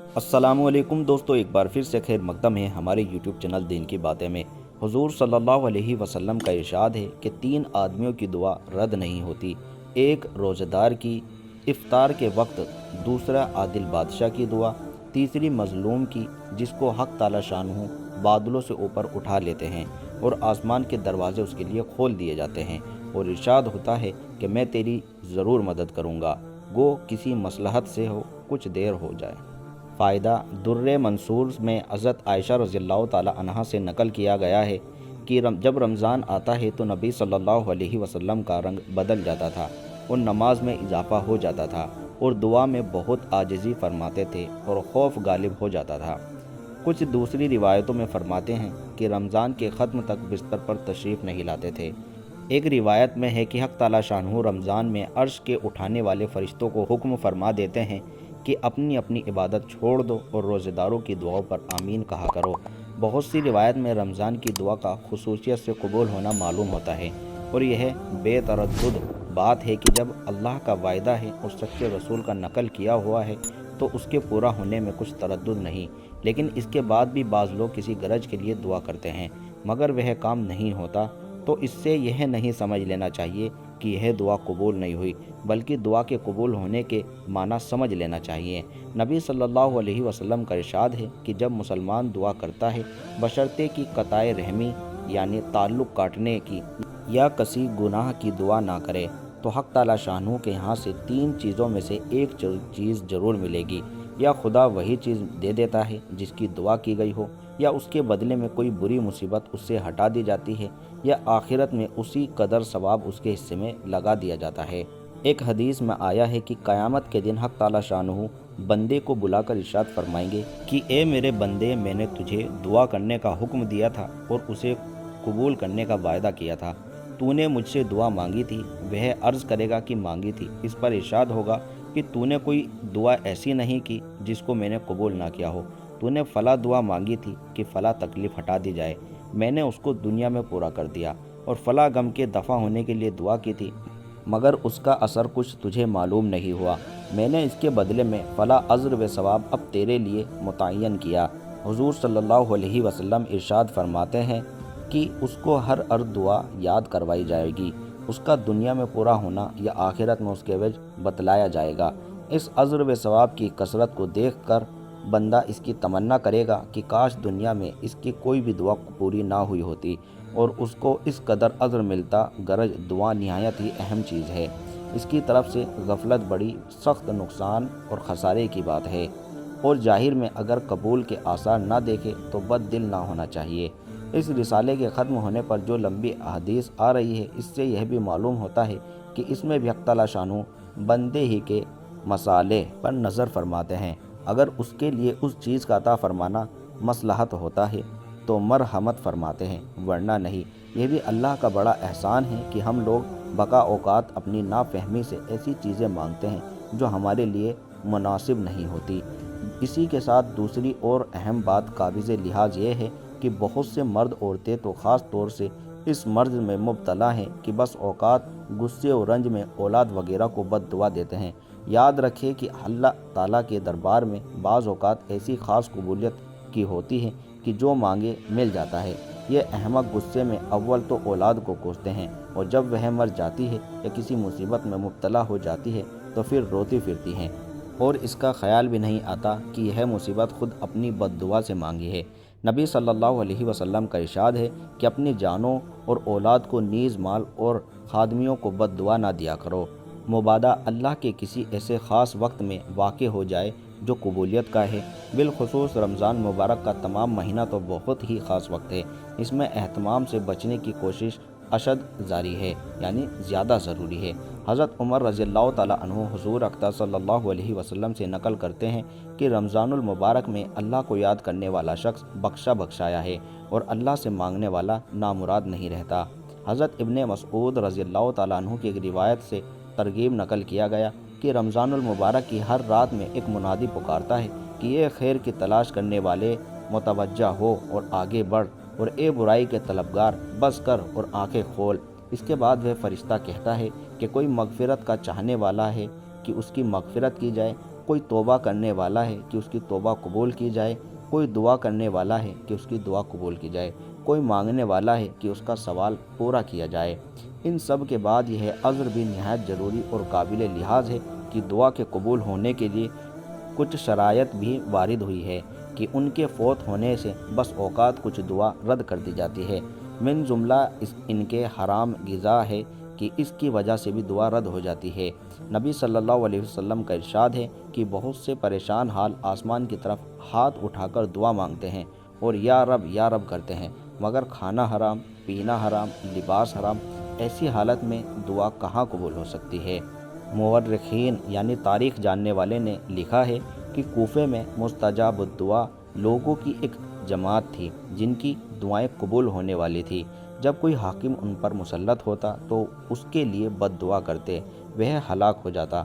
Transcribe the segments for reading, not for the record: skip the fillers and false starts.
अस्सलाम वालेकुम दोस्तों, एक बार फिर से खैर मकदम है हमारे यूट्यूब चैनल दिन की बातें में। हुजूर सल्लल्लाहु अलैहि वसल्लम का इरशाद है कि 3 आदमियों की दुआ रद्द नहीं होती। एक रोज़ेदार की इफ्तार के वक्त, दूसरा आदिल बादशाह की दुआ, तीसरी मज़लूम की जिसको हक़ ताला शानहू बादलों से ऊपर उठा लेते हैं और आसमान के दरवाज़े उसके लिए खोल दिए जाते हैं और इरशाद होता है कि मैं तेरी ज़रूर मदद करूँगा, गो किसी मसलहत से हो कुछ देर हो जाए। फ़ायदा दुर्र मंसूर में हज़रत आयशा रज़ियल्लाहु ताला अन्हा से नकल किया गया है कि जब रमज़ान आता है तो नबी सल्लल्लाहु अलैहि वसल्लम का रंग बदल जाता था और नमाज में इजाफ़ा हो जाता था और दुआ में बहुत आजिज़ी फरमाते थे और खौफ गालिब हो जाता था। कुछ दूसरी रिवायतों में फरमाते हैं कि रमज़ान के ख़त्म तक बिस्तर पर तशरीफ़ नहीं लाते थे। एक रिवायत में है कि हक़ ताला शानहू रमज़ान में अर्श के उठाने वाले फ़रिश्तों को हुक्म फरमा देते हैं कि अपनी अपनी इबादत छोड़ दो और रोज़ेदारों की दुआओं पर आमीन कहा करो। बहुत सी रिवायत में रमज़ान की दुआ का खुसूसियत से कबूल होना मालूम होता है और यह बेतरद्दुद बात है कि जब अल्लाह का वायदा है और सच्चे रसूल का नकल किया हुआ है तो उसके पूरा होने में कुछ तरद्दुद नहीं। लेकिन इसके बाद भी बाज़ लोग किसी गरज के लिए दुआ करते हैं मगर वह काम नहीं होता, तो इससे यह नहीं समझ लेना चाहिए कि यह दुआ कबूल नहीं हुई, बल्कि दुआ के कबूल होने के माना समझ लेना चाहिए। नबी सल्लल्लाहु अलैहि वसल्लम का इरशाद है कि जब मुसलमान दुआ करता है बशर्ते कि कताए रहमी यानी ताल्लुक़ काटने की या किसी गुनाह की दुआ ना करे तो हक़ ताला शानहू के यहाँ से 3 चीज़ों में से एक चीज़ ज़रूर मिलेगी। या खुदा वही चीज़ दे देता है जिसकी दुआ की गई हो, या उसके बदले में कोई बुरी मुसीबत उससे हटा दी जाती है, या आखिरत में उसी कदर सवाब उसके हिस्से में लगा दिया जाता है। एक हदीस में आया है कि क़यामत के दिन हक़ ताला शानहू बंदे को बुलाकर इरशाद फरमाएंगे कि ए मेरे बंदे, मैंने तुझे दुआ करने का हुक्म दिया था और उसे कबूल करने का वायदा किया था। तूने मुझसे दुआ मांगी थी। वह अर्ज़ करेगा कि मांगी थी। इस पर इरशाद होगा कि तूने कोई दुआ ऐसी नहीं की जिसको मैंने कबूल ना किया हो। तूने फ़ला दुआ मांगी थी कि फ़ला तकलीफ़ हटा दी जाए, मैंने उसको दुनिया में पूरा कर दिया। और फ़ला गम के दफ़ा होने के लिए दुआ की थी मगर उसका असर कुछ तुझे मालूम नहीं हुआ, मैंने इसके बदले में फ़ला अज़्र व सवाब अब तेरे लिए मुतय्यन किया। हुज़ूर सल्लल्लाहु अलैहि वसल्लम इरशाद फरमाते हैं कि उसको हर दुआ याद करवाई जाएगी, उसका दुनिया में पूरा होना या आखिरत में उसके एवज बतलाया जाएगा। इस अज़्र व सवाब की कसरत को देख कर बंदा इसकी तमन्ना करेगा कि काश दुनिया में इसकी कोई भी दुआ पूरी ना हुई होती और उसको इस कदर अज़्र मिलता। गरज दुआ निहायत ही अहम चीज़ है, इसकी तरफ से गफलत बड़ी सख्त नुकसान और ख़सारे की बात है। और ज़ाहिर में अगर कबूल के आसार ना देखे तो बद दिल ना होना चाहिए। इस रिसाले के ख़त्म होने पर जो लंबी अहादीस आ रही है, इससे यह भी मालूम होता है कि इसमें भी हक़ ताला शानहू बंदे ही के मसाले पर नज़र फरमाते हैं। अगर उसके लिए उस चीज़ का अता फरमाना मसलहत होता है तो मरहमत फरमाते हैं, वरना नहीं। यह भी अल्लाह का बड़ा एहसान है कि हम लोग बका औकात अपनी नाफहमी से ऐसी चीज़ें मांगते हैं जो हमारे लिए मुनासिब नहीं होती। इसी के साथ दूसरी और अहम बात काबिज़ लिहाज ये है कि बहुत से मर्द औरतें तो ख़ास तौर से इस मर्ज़ में मुब्तला हैं कि बस औकात गुस्से और रंज में औलाद वगैरह को बद दुआ देते हैं। याद रखें कि अल्लाह ताला के दरबार में बाज़ औकात ऐसी ख़ास कबूलियत की होती है कि जो मांगे मिल जाता है। ये अहमक गुस्से में अव्वल तो औलाद को कोसते हैं और जब वह मर जाती है या किसी मुसीबत में मुब्तला हो जाती है तो फिर रोती फिरती हैं और इसका ख्याल भी नहीं आता कि यह मुसीबत खुद अपनी बद्दुआ से मांगी है। नबी सल्लल्लाहु अलैहि वसल्लम का इरशाद है कि अपनी जानों और औलाद को नीज़ माल और खादमियों को बद्दुआ ना दिया करो। मुबादा अल्लाह के किसी ऐसे ख़ास वक्त में वाक़ हो जाए जो कबूलियत का है। बिलखुसूस रमज़ान मुबारक का तमाम महीना तो बहुत ही ख़ास वक्त है। इसमें एहतमाम से बचने की कोशिश अशद जारी है, यानी ज़्यादा ज़रूरी है। हज़रत उमर रज़ियल्लाहु ताला अन्हु हुज़ूर अक़दस सल्लल्लाहु अलैहि वसल्लम से नकल करते हैं कि रमज़ानुल मुबारक में अल्लाह को याद करने वाला शख्स बख्शाया है और अल्लाह से मांगने वाला नामुराद नहीं रहता। हज़रत इब्ने मसऊद रज़ियल्लाहु ताला अन्हु की एक रिवायत से तरगीब नकल किया गया कि रमज़ानुल मुबारक की हर रात में एक मुनादी पुकारता है कि ये खैर की तलाश करने वाले मुतवज्जा हो और आगे बढ़, और ए बुराई के तलबगार बस कर और आंखें खोल। इसके बाद वह फरिश्ता कहता है कि कोई मगफ़िरत का चाहने वाला है कि उसकी मगफ़िरत की जाए, کوئی توبہ کرنے والا ہے کہ اس کی توبہ قبول کی جائے، کوئی دعا کرنے والا ہے کہ اس کی دعا قبول کی جائے، کوئی مانگنے والا ہے کہ اس کا سوال پورا کیا جائے۔ ان سب کے بعد یہ عذر بھی نہایت ضروری اور قابل لحاظ ہے کہ دعا کے قبول ہونے کے لیے کچھ شرائط بھی وارد ہوئی ہے کہ ان کے فوت ہونے سے بس اوقات کچھ دعا رد کر دی جاتی ہے۔ من جملہ ان کے حرام غذا ہے کہ اس کی وجہ سے بھی دعا رد ہو جاتی ہے۔ نبی صلی اللہ علیہ وسلم کا ارشاد ہے کہ بہت سے پریشان حال آسمان کی طرف ہاتھ اٹھا کر دعا مانگتے ہیں اور یا رب کرتے ہیں، مگر کھانا حرام، پینا حرام، لباس حرام، ایسی حالت میں دعا کہاں قبول ہو سکتی ہے؟ مورخین یعنی تاریخ جاننے والے نے لکھا ہے کہ کوفے میں مستجاب الدعا لوگوں کی ایک جماعت تھی جن کی دعائیں قبول ہونے والی تھی۔ جب کوئی حاکم ان پر مسلط ہوتا تو اس کے لیے بد دعا کرتے، وہ ہلاک ہو جاتا۔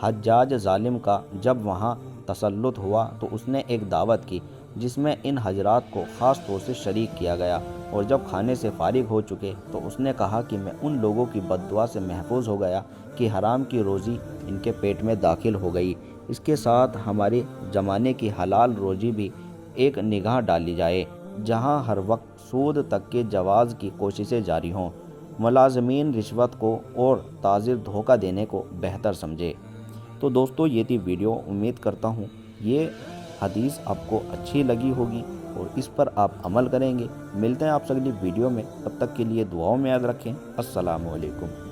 حجاج ظالم کا جب وہاں تسلط ہوا تو اس نے ایک دعوت کی جس میں ان حضرات کو خاص طور سے شریک کیا گیا، اور جب کھانے سے فارغ ہو چکے تو اس نے کہا کہ میں ان لوگوں کی بد دعا سے محفوظ ہو گیا کہ حرام کی روزی ان کے پیٹ میں داخل ہو گئی۔ اس کے ساتھ ہمارے زمانے کی حلال روزی بھی ایک نگاہ ڈالی جائے جہاں ہر وقت سود تک کے جواز کی کوششیں جاری ہوں۔ ملازمین رشوت کو اور تاجر دھوکہ دینے کو بہتر سمجھے۔ تو دوستو یہ تھی ویڈیو، امید کرتا ہوں یہ حدیث آپ کو اچھی لگی ہوگی اور اس پر آپ عمل کریں گے۔ ملتے ہیں آپ سے اگلی ویڈیو میں، تب تک کے لیے دعاؤں میں یاد رکھیں۔ السلام علیکم۔